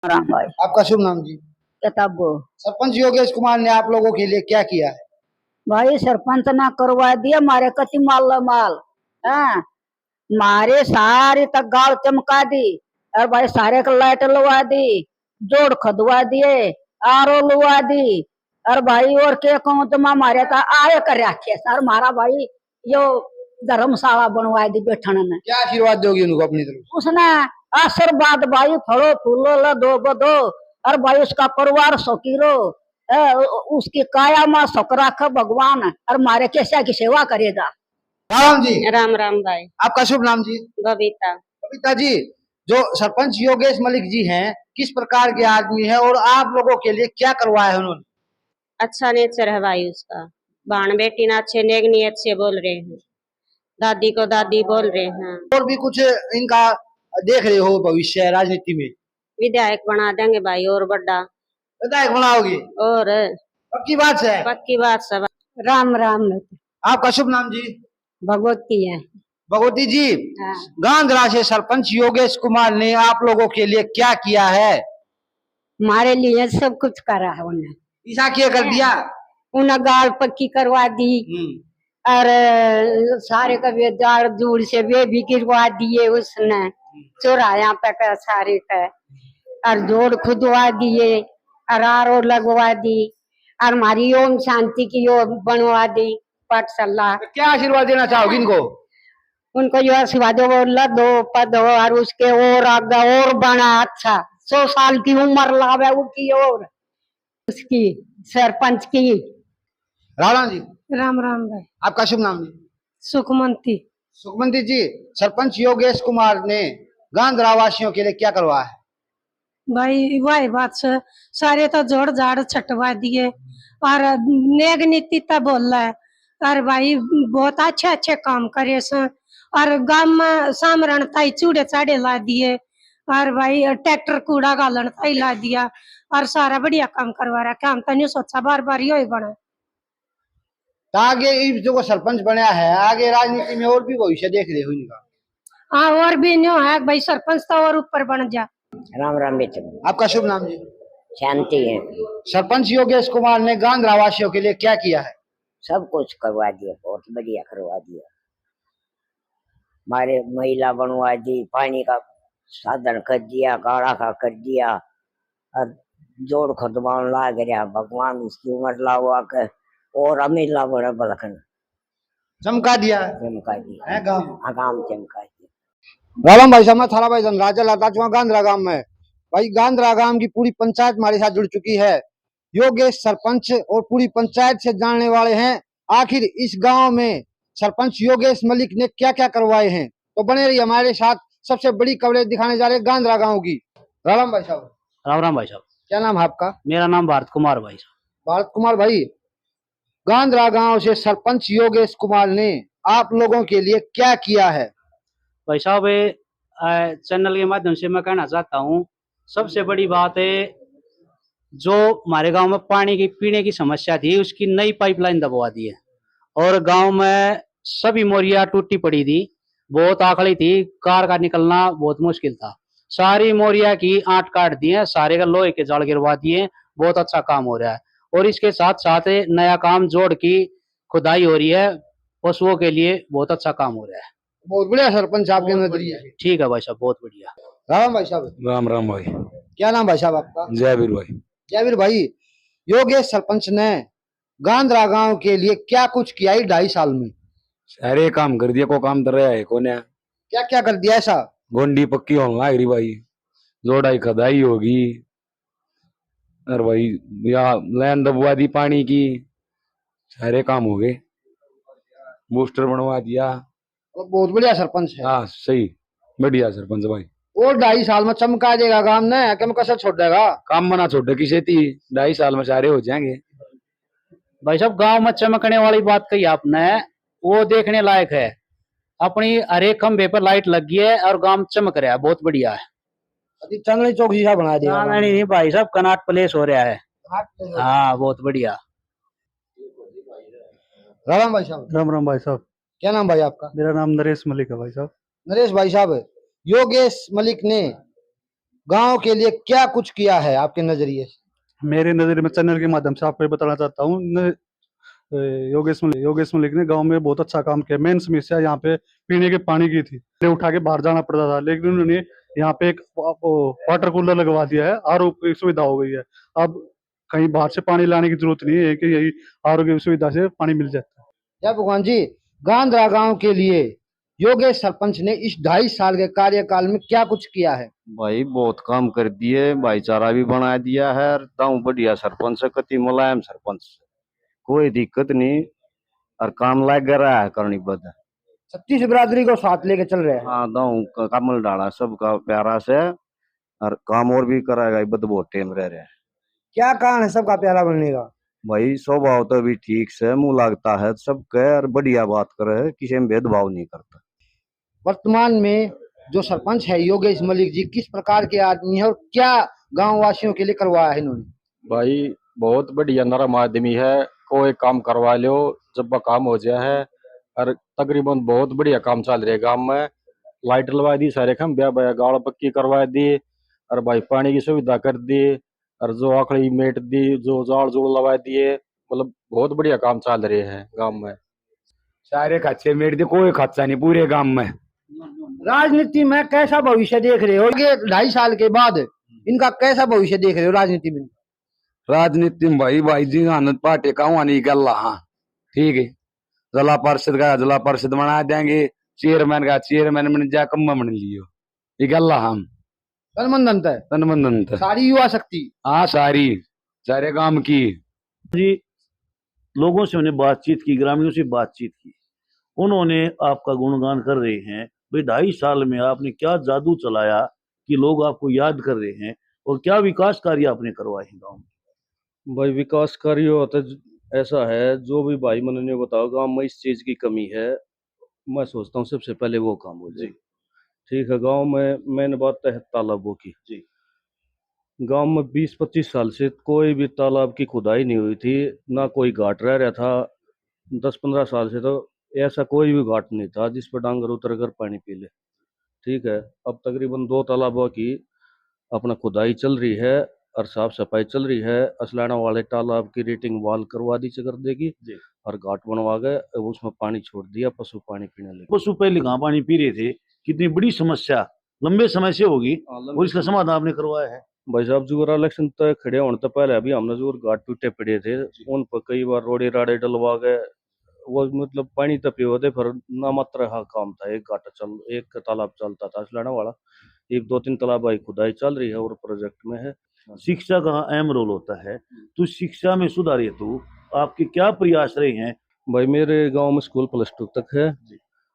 राम भाई। आपका शुभ नाम जी? किताबो सरपंच योगेश कुमार ने आप लोगों के लिए क्या किया है? भाई सरपंच ना करवा दिया मारे कति माल माल। हाँ, मारे सारे तक गाल चमका दी। और भाई सारे का लाइट लगा दी, जोड़ खदवा दिए, आरो लुआ दी। और भाई और के कहूँ तो मैं मारे का आए कर रखे सर मारा भाई यो धर्मशाला बनवा दी बैठन ने। क्या आशीर्वाद दोगी उनको अपनी तरफ? उसने आशीर्वाद भाई फलो फूलो ला दो बदो। और भाई उसका परिवार सोकीरो, उसकी काया में सुख रख भगवान। और मारे कैसा की सेवा करेगा। राम जी। राम राम भाई। आपका शुभ नाम जी? बबीता। बबीता जी, जो सरपंच योगेश मलिक जी हैं किस प्रकार के आदमी है और आप लोगों के लिए क्या करवाया है उन्होंने? अच्छा नेचर है भाई उसका। बाण बेटी ना अच्छे नेक नियत से बोल रहे हैं, दादी को दादी बोल रहे हैं। और भी कुछ इनका देख रहे हो भविष्य राजनीति में? विधायक बना देंगे भाई और बड़ा विधायक बनाओगे? और पक्की बात है? पक्की बात सब। राम राम। आपका शुभ नाम जी? भगवती है। भगवती जी, हाँ। गांधरा से सरपंच योगेश कुमार ने आप लोगों के लिए क्या किया है? हमारे लिए सब कुछ करा है उन्हें। ईसा क्या कर दिया? उन्हें गाल पक्की करवा दी। और सारे का वे जाड़ जूड़ से वे भी गिरवा दिए उसने। चौराया पे का सारे का और जोड़ खुदवा दिए और आरो लगवा दी। और हमारी ओम शांति की यो बनवा दी पाठशाला। क्या आशीर्वाद देना चाहोगी इनको? उनको यो आशीर्वाद दो पद हो और उसके और आगे और बना अच्छा 100 साल की उम्र लावे उसकी और उसकी सरपंच की। राणा जी। राम राम भाई। आपका शुभ नाम जी? सुखमंती। सुखमंती जी, सरपंच योगेश कुमार ने गांधरा वासियों के लिए क्या करवाया है? भाई वही बात से सारे तो जोड़ जाड़ छटवा दिए और नेक नीति तब बोल रहा है। और भाई बहुत अच्छे अच्छे काम करे से और गांव में सामरण ताई चूड़े चाड़े ला दिए और भाई ट्रैक्टर कूड़ा गालन ताई ला दिया और सारा बढ़िया काम करवा रहा। हम तो नहीं सोचा बार बार यो ही बने। तो आगे इस जो सरपंच बना है आगे राजनीति में और भी भविष्य देख रहे हो इनका? हाँ और भी न्यू है भाई सरपंच तो और ऊपर बन जा। राम राम बेटे। आपका शुभ नाम जी? शांति है। सरपंच योगेश कुमार ने गांधरा वासियों के लिए क्या किया है? सब कुछ करवा दिया, बहुत बढ़िया करवा दिया। हमारे महिला बनवा दी, पानी का साधन कर दिया, काढ़ा का कर दिया और जोड़ खुदवान ला गया। भगवान उसकी उम्र लावा के और अमीर ला बड़ा बलखन चमका दिया। चमका दिया है गांव। आगाम चमका दिया। राम भाई साहब, मैं थारा भाई राजा लाता चुका गांधरा गांव में। भाई गांधरा गांव की पूरी पंचायत हमारे साथ जुड़ चुकी है। योगेश सरपंच और पूरी पंचायत से जानने वाले हैं आखिर इस गांव में सरपंच योगेश मलिक ने क्या क्या करवाए हैं। तो बने रहिए हमारे साथ, सबसे बड़ी कवरेज दिखाने जा रहे हैं गांधरा गांव की। राम भाई साहब। राम राम भाई साहब। क्या नाम है आपका? मेरा नाम भारत कुमार भाई साहब। भारत कुमार भाई, गांधरा गांव से सरपंच योगेश कुमार ने आप लोगों के लिए क्या किया है? भाई साहब चैनल के माध्यम से मैं कहना चाहता हूँ, सबसे बड़ी बात है जो हमारे गांव में पानी की पीने की समस्या थी उसकी नई पाइपलाइन दबवा दी है। और गांव में सभी मोरिया टूटी पड़ी थी, बहुत आखड़ी थी, कार का निकलना बहुत मुश्किल था। सारी मोरिया की आट काट दी है, सारे का लोहे के जाल गिरवा दिए। बहुत अच्छा काम हो रहा है। और इसके साथ साथ नया काम जोड़ की खुदाई हो रही है, पशुओं के लिए बहुत अच्छा काम हो रहा है। बहुत बढ़िया सरपंच आपके नजरिए से। ठीक है भाई साहब, बहुत बढ़िया। राम भाई साहब। राम राम भाई। क्या नाम भाई साहब आपका? जयवीर भाई। जयवीर भाई, योगेश सरपंच ने गांधरा गांव के लिए क्या कुछ किया 2.5 साल में? सारे काम कर दिया, को काम कर रहा है कोने। क्या क्या कर दिया ऐसा? गोंडी पक्की होने लग रही भाई, जोड़ाई खदाई होगी और भाई यहाँ लैंड दबवा दी पानी की, सारे काम हो गए। बूस्टर बनवा दिया। बहुत बढ़िया सरपंच है। हाँ सही, बढ़िया सरपंच भाई। और 2.5 साल में चमका देगा काम ने, क्या कसर छोड़ देगा? काम बना छोटे किसे थी, 2.5 साल में सारे हो जाएंगे। भाई साहब गांव में चमकने वाली बात कही आपने, वो देखने लायक है। अपनी हर एक खंभे पर लाइट लगी है और गांव चमक रहा है, बहुत बढ़िया है। चांदनी चौक जैसा बना दिया। नहीं भाई साहब, कनाट प्लेस हो रहा है। हाँ बहुत बढ़िया। राम भाई साहब। राम राम भाई साहब। क्या नाम भाई आपका? मेरा नाम नरेश मलिक है भाई साहब। नरेश भाई साहब, योगेश मलिक ने गांव के लिए क्या कुछ किया है आपके नजरिए से? मेरे नज़र में चैनल के माध्यम से आपको ये बताना चाहता हूँ योगेश मलिक ने गांव में बहुत अच्छा काम किया। मेन समस्या यहाँ पे पीने के पानी की थी, पहले उठा के बाहर जाना पड़ता था, लेकिन उन्होंने यहाँ पे एक वाटर कूलर लगवा दिया है, आरओ की सुविधा हो गई है। अब कहीं बाहर से पानी लाने की जरूरत नहीं है कि यही आरओ की सुविधा से पानी मिल जाता है। जय भगवान जी, गांधरा गांव के लिए योगेश सरपंच ने इस 2.5 साल के कार्यकाल में क्या कुछ किया है? भाई बहुत काम कर दिए, भाईचारा भी बना दिया है। और गाँव बढ़िया सरपंच है, कति मुलायम सरपंच, कोई दिक्कत नहीं और काम लायक रहा है करनी बद। 36 बिरादरी को साथ लेके चल रहे हैं। हाँ, गाँव का कमल डाला सबका प्यारा से, और काम और भी कराएगा, बद बहुत टेम रह रहे हैं। क्या कारण है सबका प्यारा बनने का? भाई स्वभाव तो भी ठीक से, मुंह लगता है सबके, और बढ़िया बात करे, किसी में भेदभाव नहीं करता। वर्तमान में जो सरपंच है योगेश मलिक जी, किस प्रकार के आदमी है और क्या गांव वासियों के लिए करवाया है इन्होंने? भाई बहुत बढ़िया नरम आदमी है, कोई काम करवा लो जब वह काम हो जाए है। और तकरीबन बहुत बढ़िया काम चल रहा है गांव में। लाइट लगा दी, सारे खंभे गाड़ पक्की करवा दी, और भाई पानी की सुविधा कर दी, और जो आखड़ी मेट दी, जो जाड़ जोड़ लगा दिए, मतलब बहुत बढ़िया काम चल रहे हैं गांव में। सारे खच्चे मेट दे, कोई खच्चा नहीं पूरे गांव में। राजनीति में कैसा भविष्य देख रहे हो? ये 2.5 साल के बाद इनका कैसा भविष्य देख रहे हो राजनीति में? राजनीति में भाई जी आनंद पार्टी का वहां निकल रहा। हाँ ठीक है, जिला परिषद का जिला परिषद बना देंगे, चेयरमैन का चेयरमैन बन जा, कम बन लियो, निकल रहा हम तनमंदन सारी युवा शक्ति। हाँ सारे गांव की जी। लोगों से उन्हें बातचीत की, ग्रामीणों से बातचीत की, उन्होंने आपका गुणगान कर रहे हैं। भाई 2.5 साल में आपने क्या जादू चलाया कि लोग आपको याद कर रहे हैं, और क्या विकास कार्य आपने करवाए हैं गाँव में? भाई विकास कार्य होता ऐसा है, जो भी भाई मैंने बताओ गांव में इस चीज की कमी है, मैं सोचता हूँ सबसे पहले वो काम हो जाए। ठीक है, गांव में मेन बात है तालाबों की। जी। गांव में 20-25 साल से कोई भी तालाब की खुदाई नहीं हुई थी, ना कोई घाट रह रहा था। 10-15 साल से तो ऐसा कोई भी घाट नहीं था जिस पर डांगर उतर कर पानी पी ले। ठीक है, अब तकरीबन 2 तालाबों की अपना खुदाई चल रही है और साफ सफाई चल रही है। असलाना वाले तालाब की रेटिंग वाल करवा दी कर देगी, और घाट बनवा गए, उसमें पानी छोड़ दिया, पशु पानी पीने लगे। पशु पहले कहाँ पानी पी रहे थे? कितनी बड़ी समस्या लंबे समय से होगी, और इसका समाधान आपने करवाया है। भाई साहब, जो इलेक्शन तक खड़े होने तो पहले अभी हमने जो घाट टूटे पड़े थे, उन पर कई बार रोड़े राड़े डलवा गए। वो मतलब पानी तपे होते, फिर ना मात्र हाँ काम था। एक तालाब चलता था असलाना वाला, 1-2-3 तालाब भाई खुदाई चल रही है और प्रोजेक्ट में है। शिक्षा का अहम रोल होता है, तो शिक्षा में सुधार हेतु आपके क्या प्रयास रहे हैं? भाई मेरे गांव में स्कूल +2 तक है,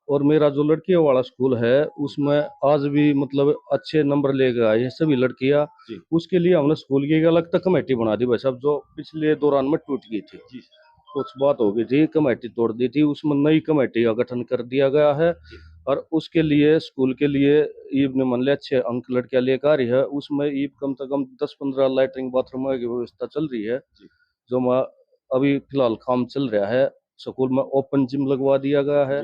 और मेरा जो लड़कियों वाला स्कूल है उसमें आज भी मतलब अच्छे नंबर लेकर आए हैं सभी लड़कियां। उसके लिए हमने स्कूल की एक अलग तक कमेटी बना दी भाई साहब, जो पिछले दौरान में टूट गई थी। कुछ बात हो गई थी, कमेटी तोड़ दी थी, उसमें नई कमेटी का गठन कर दिया गया है। और उसके लिए स्कूल के लिए ईब ने मान लिया 6 अंक लड़कियां लेकर आ रही है। उसमें ईब कम से कम 10-15 लैट्रिन बाथरूम की व्यवस्था चल रही है, जो अभी फिलहाल काम चल रहा है। स्कूल में ओपन जिम लगवा दिया गया है।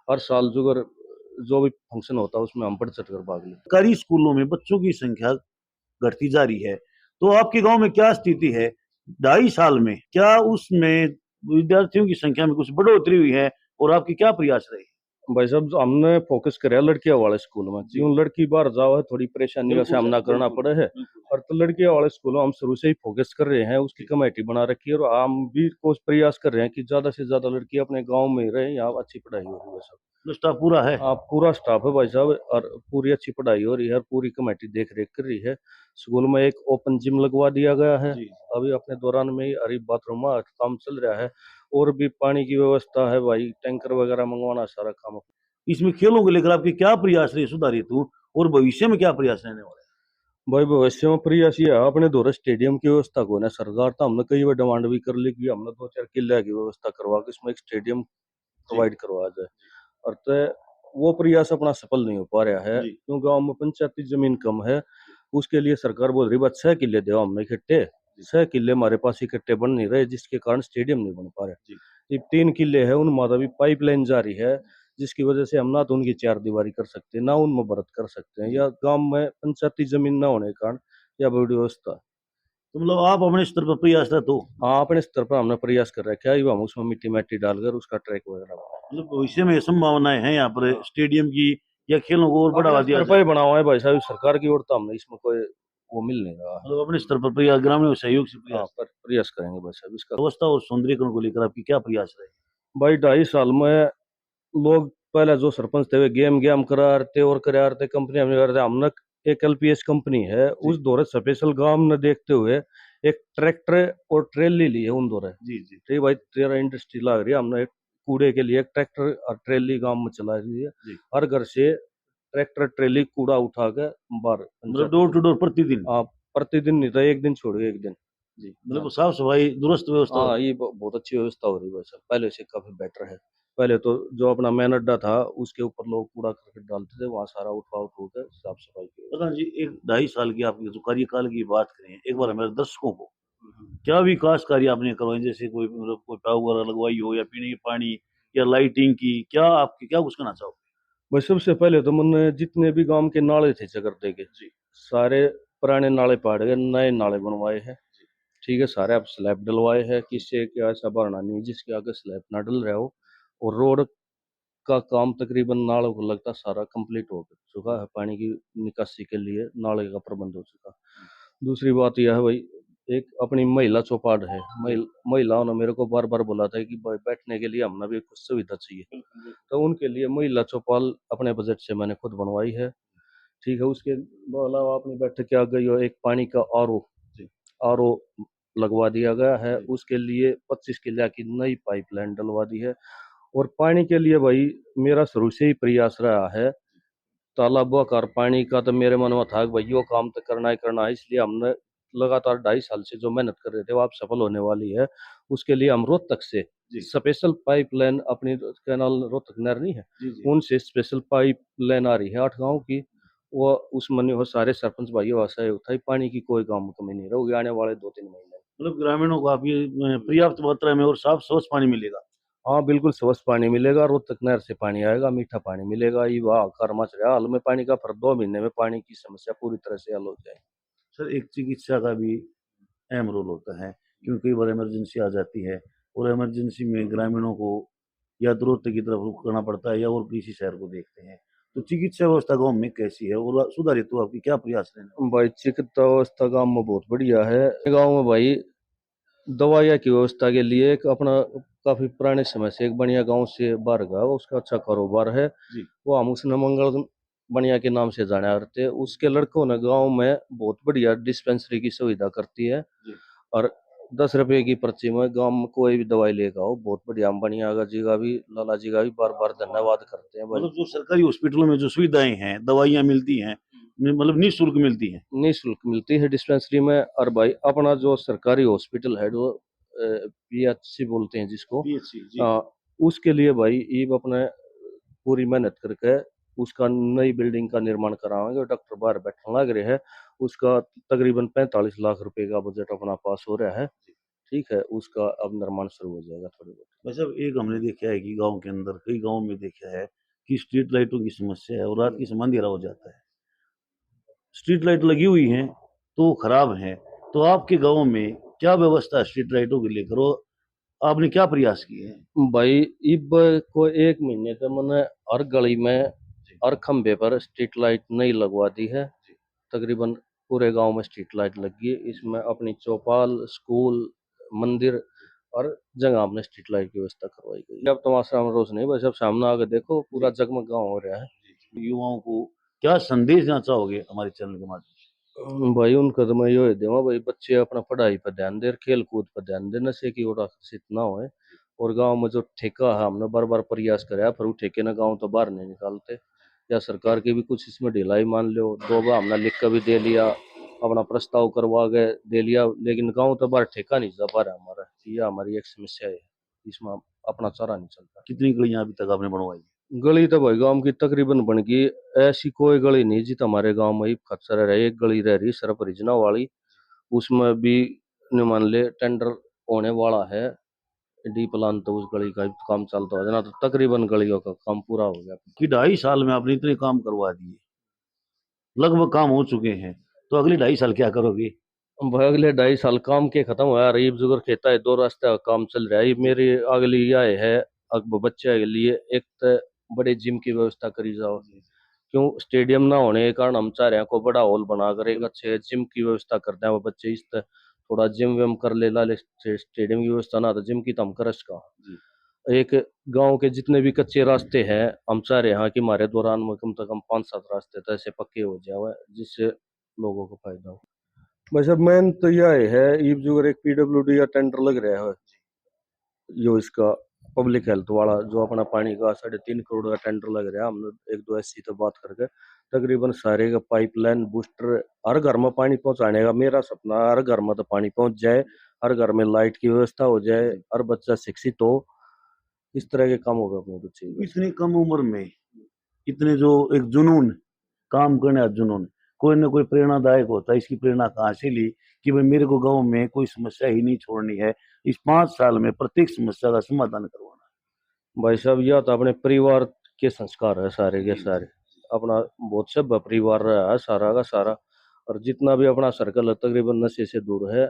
हर साल जो भी फंक्शन होता है उसमें हम बढ़ चढ़ कर भाग लेते। सरकारी स्कूलों में बच्चों की संख्या घटती जा रही है, तो आपके गांव में क्या स्थिति है? 2.5 साल में क्या उसमें विद्यार्थियों की संख्या में कुछ बढ़ोतरी हुई है, और आपके क्या प्रयास रहे? भाई साहब, हमने फोकस कराया लड़कियां वाले स्कूल में, क्यों लड़की बाहर जाओ है थोड़ी परेशानी का सामना करना पड़े है। और तो लड़कियां वाले स्कूलों हम शुरू से ही फोकस कर रहे हैं, उसकी कमेटी बना रखी है, और हम भी कोई प्रयास कर रहे हैं कि ज्यादा से ज्यादा लड़की अपने गाँव में रहे, यहाँ अच्छी पढ़ाई हो रही है। सब स्टाफ पूरा है? हाँ, पूरा स्टाफ है भाई साहब, और पूरी अच्छी पढ़ाई हो रही है, पूरी कमेटी देख रेख कर रही है। स्कूल में एक ओपन जिम लगवा दिया गया है अभी अपने दौरान में ही, और बाथरूम में काम चल रहा है, और भी पानी की व्यवस्था है भाई, टैंकर वगैरह मंगवाना सारा काम। इसमें खेलों को लेकर आपके क्या प्रयास रहे सुधार हेतु, और भविष्य में क्या प्रयास रहने वाले? भाई भविष्य में प्रयास ये है अपने दौरे स्टेडियम की व्यवस्था को ना, सरकार तो हमने कई बार डिमांड भी कर ली कि हमने 2-4 किले की व्यवस्था करवा के इसमें एक स्टेडियम प्रोवाइड करवा जाए, और तो वो प्रयास अपना सफल नहीं हो पा रहा है, क्योंकि गाँव में पंचायती जमीन कम है। उसके लिए सरकार बोल रही बात 6 किले दे हमने इकट्ठे, 6 किले हमारे पास इकट्ठे बन नहीं रहे, जिसके कारण स्टेडियम नहीं बन पा रहे। 3 किले है, उनमें अभी पाइपलाइन जारी है, जिसकी वजह से हम ना तो उनकी चार दीवारी कर सकते हैं, ना उनमें व्रत कर सकते हैं, या गांव में पंचायती जमीन ना होने के कारण या बड़ी व्यवस्था। तो मतलब आप अपने स्तर पर प्रयासरत हो? हाँ, अपने स्तर पर हमने प्रयास कर रखा है, हम उसमें मिट्टी मैट्टी डालकर उसका ट्रैक वगैरह मतलब भविष्य में संभावनाएं हैं यहाँ पर स्टेडियम की, या खेलों को और बढ़ावा दिया स्तर जाए? पर बना हुआ है भाई साहब, सरकार की ओर तो हमने इसमें कोई वो मिल नहीं रहा। मतलब अपने स्तर पर प्रयास, ग्रामीणों के सहयोग से हाँ, प्रयास। पर प्रयास करेंगे भाई साहब इसका। व्यवस्था और सौंदर्यीकरण को लेकर आपकी क्या प्रयास रहे? भाई 2.5 साल में लोग पहले जो सरपंच थे वे गेम गेम करा रहे थे और करा रहे थे, कंपनी हमने कर रहे थे। हमने एक एलपीएस कंपनी है, उस दौरे स्पेशल गांव में देखते हुए एक ट्रैक्टर और ट्रेली ली है उन दौरे। जी जी। ठीक भाई, तेरा इंडस्ट्री लग रही है, हमने एक कूड़े के लिए एक ट्रैक्टर और ट्रेली गांव में चला रही है। जी। हर घर से ट्रैक्टर ट्रेली कूड़ा उठा के बाहर, मतलब डोर टू डोर प्रतिदिन? हाँ, प्रतिदिन नहीं था, एक दिन छोड़ के एक दिन। जी, मतलब साफ सफाई दुरुस्त व्यवस्था। हाँ, ये बहुत अच्छी व्यवस्था हो रही है भाई साहब, पहले से काफी बेटर है। पहले तो जो अपना मेन अड्डा था उसके ऊपर लोग कूड़ा करकट डालते थे, वहाँ सारा उठा उठ के साफ सफाई की। प्रधान जी, एक 2.5 साल की आपकी जो कार्यकाल की बात करें, एक बार हमारे दर्शकों को क्या विकास कार्य आपने करवाए, जैसे कोई मतलब कोई टावर लगवाई हो, या पीने के पानी, या लाइटिंग की, क्या आपकी क्या कुछ कहना चाहोगे? भाई सबसे पहले तो मैंने जितने भी गांव के नाले थे चकरते के, सारे पुराने नाले पाड़ गए, नए नाले बनवाए हैं। ठीक है, सारे अब स्लैब डलवाए हैं, किसी के ऐसा भरना नहीं जिसके आगे स्लैब ना डल रहा हो। और रोड का काम तकरीबन नालों को लगता सारा कंप्लीट हो चुका है, पानी की निकासी के लिए नाले का प्रबंध हो चुका। दूसरी बात यह है भाई, एक अपनी महिला चौपाट है, महिलाओं ने मेरे को बार बार बोला था कि भाई बैठने के लिए हमने भी कुछ सुविधा चाहिए, तो उनके लिए महिला चौपाल अपने बजट से मैंने खुद बनवाई है। ठीक है, उसके अलावा अपनी बैठक के आगे जो एक पानी का आरओ लगवा दिया गया है, उसके लिए 25 किलो की नई पाइपलाइन डलवा दी है। और पानी के लिए भाई मेरा शुरू से ही प्रयास रहा है, तालाबों का पानी का तो मेरे मन में था कि भाई यो काम तो करना ही करना है, इसलिए हमने लगातार 2.5 साल से जो मेहनत कर रहे थे वो आप सफल होने वाली है। उसके लिए हम रोहतक से स्पेशल पाइपलाइन, अपनी कैनाल रोहतक नहर नहीं है, उनसे स्पेशल पाइपलाइन आ रही है 8 गांव की। वो उसमें वो सारे सरपंच भाइयों का सहयोग था, पानी की कोई गांव में कमी नहीं रहेगी आने वाले 2-3 महीने। मतलब ग्रामीणों को आप ये पर्याप्त मात्रा में और साफ स्वच्छ पानी मिलेगा? हाँ बिल्कुल, स्वच्छ पानी मिलेगा, रोहतक नहर से पानी आएगा, मीठा पानी मिलेगा। ये वाह कर्मच रहा हाल में पानी का, फिर 2 महीने में पानी की समस्या पूरी तरह से हल हो जाए। सर, एक चिकित्सा का भी अहम रोल होता है, क्योंकि कई बार इमरजेंसी आ जाती है, और इमरजेंसी में ग्रामीणों को या तो रोहतक की तरफ रुख करना पड़ता है या और किसी शहर को देखते हैं। तो चिकित्सा व्यवस्था गाँव में कैसी है, और सुधारित तो आपकी क्या प्रयास रहने? भाई चिकित्सा व्यवस्था गाँव में बहुत बढ़िया है। गाँव में भाई दवाइयाँ की व्यवस्था के लिए एक अपना काफी पुराने समय से एक बढ़िया गांव से बाहर का उसका अच्छा कारोबार है। वो हम उसने मंगल बढ़िया के नाम से जाना करते हैं। उसके लड़कों ने गांव में बहुत बढ़िया डिस्पेंसरी की सुविधा करती है, और 10 रुपए की पर्ची में गांव में कोई भी दवाई लेगा हो, बहुत बढ़िया। हम बढ़िया जी का भी, लाला जी का भी बार बार धन्यवाद करते हैं भाई। मतलब जो सरकारी हॉस्पिटलों में जो सुविधाएं हैं, दवाइयाँ मिलती हैं, मतलब निःशुल्क मिलती हैं? निःशुल्क मिलती है डिस्पेंसरी में। और भाई अपना जो सरकारी हॉस्पिटल है, जो पीएचसी बोलते हैं जिसको, उसके लिए भाई ये अपने पूरी मेहनत करके उसका नई बिल्डिंग का निर्माण कराएंगे। डॉक्टर बाहर बैठने लग रहे हैं, उसका तकरीबन 45 लाख रुपए का बजट अपना पास हो रहा है। ठीक है, उसका अब निर्माण शुरू हो जाएगा थोड़ी बहुत। वैसे एक हमने देखा है कि गांव के अंदर कई गांव में देखा है कि स्ट्रीट लाइटों की समस्या है, और रात के समय अंधेरा हो जाता है। स्ट्रीट लाइट लगी हुई हैं तो वो खराब हैं, तो आपके गांव में क्या व्यवस्था है स्ट्रीट लाइटों के लेकर, और आपने क्या प्रयास किए हैं? भाई इब को 1 महीने से मैंने हर गली में हर खंबे पर स्ट्रीट लाइट नहीं लगवा दी है। तकरीबन पूरे गांव में स्ट्रीट लाइट लगी है। इसमें अपनी चौपाल, स्कूल, मंदिर और जगह हमने स्ट्रीट लाइट की व्यवस्था करवाई गई। अब तो आश्रम रोज नहीं, बस अब सामने आके देखो पूरा जगमग गाँव हो रहा है। युवाओं को क्या संदेश देना चाहोगे हमारे चैनल के माध्यम से? भाई उनका तो मैं ये दूंगा भाई, बच्चे अपना पढ़ाई पर ध्यान दे, खेल कूद पर ध्यान दे, नशे की ओर आकर्षित ना होए। और गांव में जो ठेका है, हमने बार बार प्रयास कराया, पर वो ठेके ना गांव तो बाहर नहीं निकालते। या सरकार की भी कुछ इसमें ढिलाई मान लो, 2 बार हमने लिख कर भी दे लिया, अपना प्रस्ताव करवा के दे लिया, लेकिन गाँव तो बाहर ठेका नहीं जा पा रहा हमारा। यह हमारी एक समस्या है, इसमें अपना चारा नहीं चलता। कितनी गलियां अभी तक आपने बनवाई? गली तो भाई गांव की तकरीबन बन गई, ऐसी कोई गली नहीं जित हमारे गांव में ही खच्चर रह रही। एक गली रह रही सरप रिजना वाली, उसमें भी मान ले टेंडर होने वाला है, डी प्लान तो उस गली का काम चलता हो जाना, तो तकरीबन गलियों का काम पूरा हो गया। कि 2.5 साल में आपने इतने काम करवा दिए, लगभग काम हो चुके हैं, तो अगले 2.5 साल क्या करोगे? भाई अगले 2.5 साल काम के खत्म हुआ रही जुगर खेता है, 2 रास्ते का काम चल रहा है। ये मेरी अगली यह है अब बच्चे के लिए एक तो बड़े जिम की व्यवस्था करी जाओ, क्यों स्टेडियम ना होने के कारण हम चाह रहे हैं को बड़ा हॉल बना कर एक अच्छे जिम की व्यवस्था कर दें। वो बच्चे इस थोड़ा जिम विम कर ले ला ले, स्टेडियम की व्यवस्था ना तो जिम की तो हम करस का। एक गांव के जितने भी कच्चे रास्ते हैं हम चाह रहे हैं कि हमारे दौरान में कम से कम 5-7 रास्ते तो ऐसे पक्के हो जाए जिससे लोगों को फायदा हो। भाई साहब मेन तो यह है ये जो एक पीडब्ल्यूडी का टेंडर लग रहा है जो इसका पब्लिक हेल्थ वाला जो अपना पानी का 3.5 करोड़ का टेंडर लग रहा है। हमने 1-2 ऐसी तो बात करके तकरीबन सारे का पाइपलाइन बूस्टर हर घर में पानी पहुंचाने का मेरा सपना, हर घर में तो पानी पहुंच जाए, हर घर में लाइट की व्यवस्था हो जाए, हर बच्चा शिक्षित हो, इस तरह के काम होगा अपने बच्चे। इतनी कम उम्र में इतने जो एक जुनून, काम करने का जुनून, कोई ना कोई प्रेरणादायक होता है। इसकी प्रेरणा कहाँ से ली कि भाई मेरे को गांव में कोई समस्या ही नहीं छोड़नी है, इस 5 साल में प्रत्येक समस्या का समाधान करवाना? भाई साहब यह तो अपने परिवार के संस्कार है सारे के सारे, अपना बहुत सब परिवार रहा है सारा का सारा, और जितना भी अपना सर्कल है तकरीबन नशे से दूर है।